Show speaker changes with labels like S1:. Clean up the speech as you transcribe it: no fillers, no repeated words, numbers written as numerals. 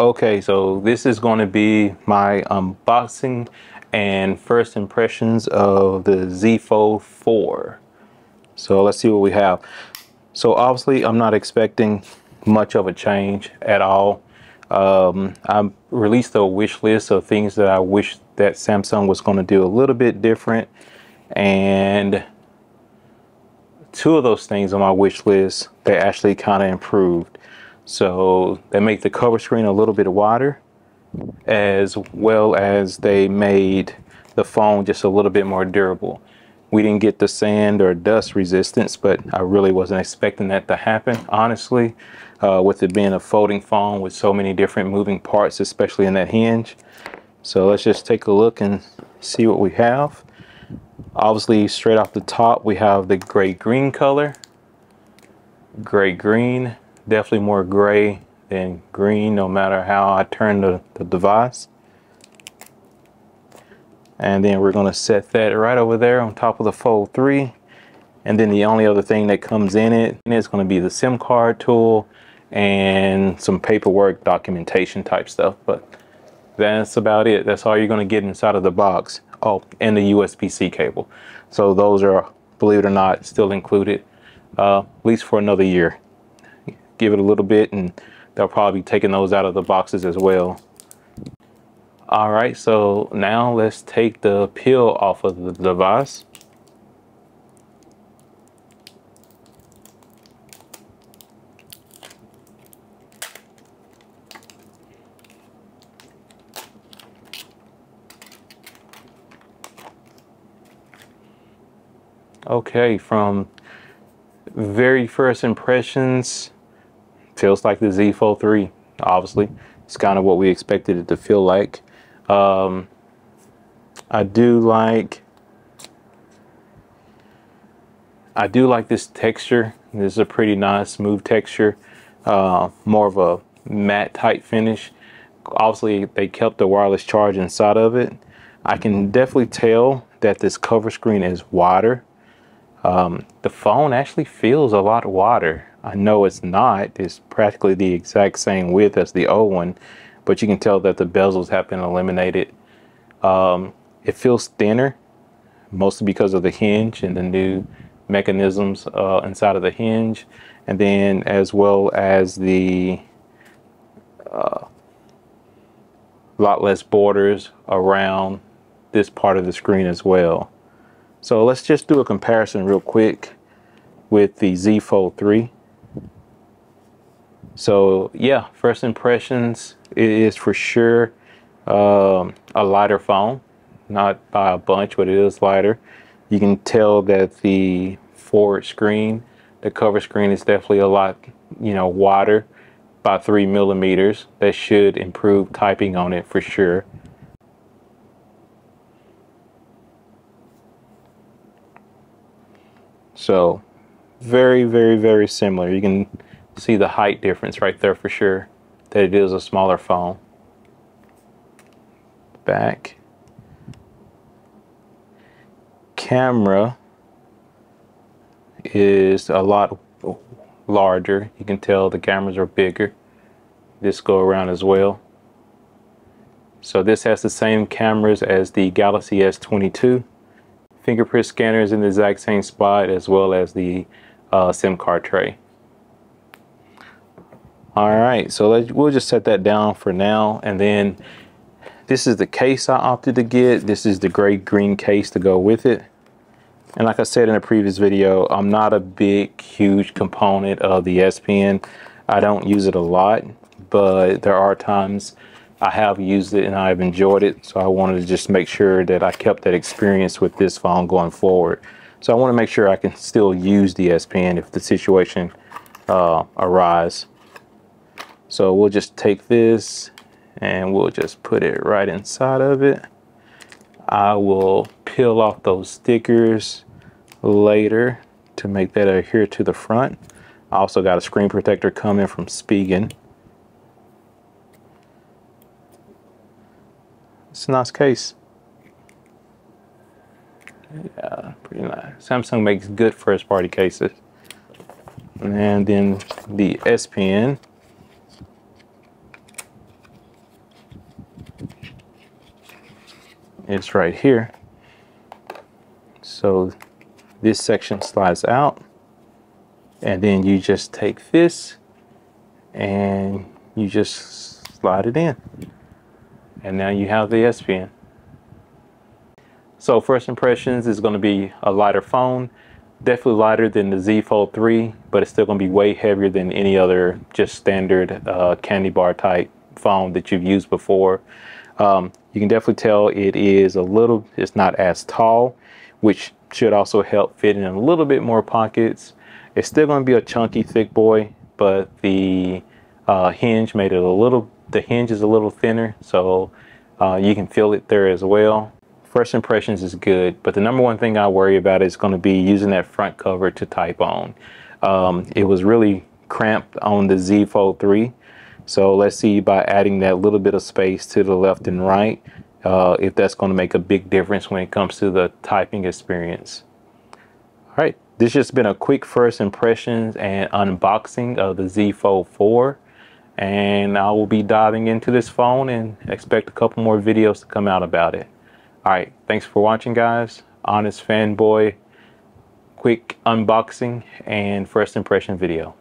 S1: Okay, so this is going to be my unboxing and first impressions of the Z Fold 4. So let's see what we have. So obviously I'm not expecting much of a change at all. I released a wish list of things that I wish that Samsung was going to do a little bit different, and two of those things on my wish list they actually kind of improved. So they make the cover screen a little bit wider, as well as they made the phone just a little bit more durable. We didn't get the sand or dust resistance, but I really wasn't expecting that to happen, honestly, with it being a folding phone with so many different moving parts, especially in that hinge. So let's just take a look and see what we have. Obviously, straight off the top, we have the gray green color. Gray green, definitely more gray than green, no matter how I turn the device. And then we're going to set that right over there on top of the Fold 3. And then the only other thing that comes in it is going to be the SIM card tool and some paperwork, documentation type stuff. But that's about it. That's all you're going to get inside of the box. Oh, and the USB-C cable. So those are, believe it or not, still included, at least for another year. Give it a little bit and they'll probably be taking those out of the boxes as well. All right, so now let's take the peel off of the device. Okay, from very first impressions, feels like the Z Fold 3, obviously. It's kind of what we expected it to feel like. I do like this texture. This is a pretty nice smooth texture, more of a matte type finish. Obviously they kept the wireless charge inside of it. I can definitely tell that this cover screen is wider. The phone actually feels a lot wider. I know it's not, it's practically the exact same width as the old one, but you can tell that the bezels have been eliminated. It feels thinner, mostly because of the hinge and the new mechanisms inside of the hinge, and then as well as the lot less borders around this part of the screen as well. So let's just do a comparison real quick with the Z Fold 3. So yeah, first impressions, it is for sure a lighter phone, not by a bunch, but it is lighter. You can tell that the forward screen, the cover screen, is definitely a lot, wider by 3 millimeters. That should improve typing on it for sure. So very, very, very similar. You can see the height difference right there for sure, that it is a smaller phone. Back. Camera is a lot larger. You can tell the cameras are bigger. This go around as well. So this has the same cameras as the Galaxy S22. Fingerprint scanner is in the exact same spot, as well as the SIM card tray. All right, so we'll just set that down for now. And then this is the case I opted to get. This is the gray green case to go with it. And like I said in a previous video, I'm not a big, huge component of the S Pen. I don't use it a lot, but there are times I have used it and I've enjoyed it. So I wanted to just make sure that I kept that experience with this phone going forward. So I want to make sure I can still use the S Pen if the situation arises. So we'll just take this and we'll just put it right inside of it. I will peel off those stickers later to make that adhere to the front. I also got a screen protector coming from Spigen. It's a nice case. Yeah, pretty nice. Samsung makes good first party cases. And then the S Pen. is right here. So this section slides out, and then you just take this and you just slide it in, and now you have the S Pen. So first impressions is going to be a lighter phone, definitely lighter than the Z Fold 3, but it's still going to be way heavier than any other just standard candy bar type phone that you've used before. You can definitely tell it's not as tall, which should also help fit in a little bit more pockets. It's still going to be a chunky, thick boy, but the hinge made it the hinge is a little thinner, so you can feel it there as well. First impressions is good, but the number one thing I worry about is going to be using that front cover to type on. It was really cramped on the Z Fold 3. So let's see, by adding that little bit of space to the left and right, if that's going to make a big difference when it comes to the typing experience. All right, this just been a quick first impressions and unboxing of the Z Fold 4. And I will be diving into this phone and expect a couple more videos to come out about it. All right, thanks for watching, guys. Honest Fanboy, quick unboxing and first impression video.